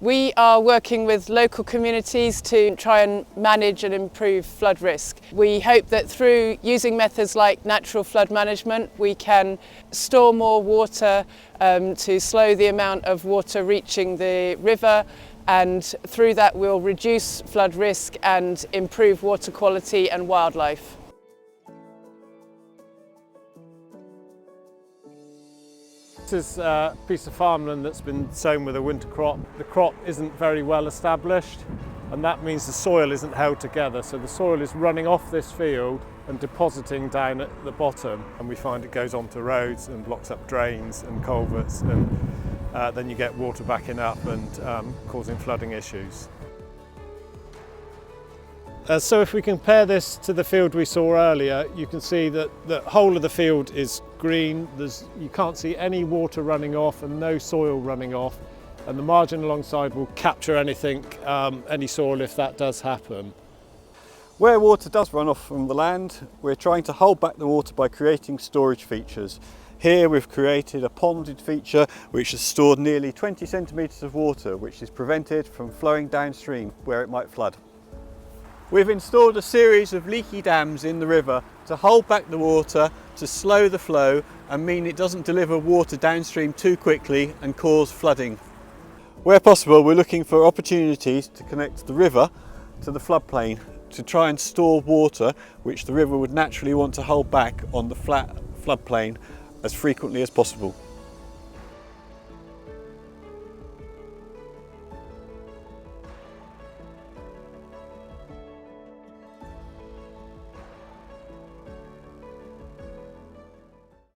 We are working with local communities to try and manage and improve flood risk. We hope that through using methods like natural flood management, we can store more water to slow the amount of water reaching the river, and through that we'll reduce flood risk and improve water quality and wildlife. This is a piece of farmland that's been sown with a winter crop. The crop isn't very well established, and that means the soil isn't held together. So the soil is running off this field and depositing down at the bottom, and we find it goes onto roads and blocks up drains and culverts, and then you get water backing up and causing flooding issues. So if we compare this to the field we saw earlier, you can see that the whole of the field is green. You can't see any water running off and no soil running off, and the margin alongside will capture anything, any soil if that does happen. Where water does run off from the land, we're trying to hold back the water by creating storage features. Here we've created a ponded feature which has stored nearly 20 centimetres of water, which is prevented from flowing downstream where it might flood. We've installed a series of leaky dams in the river to hold back the water, to slow the flow and mean it doesn't deliver water downstream too quickly and cause flooding. Where possible, we're looking for opportunities to connect the river to the floodplain to try and store water which the river would naturally want to hold back on the flat floodplain as frequently as possible.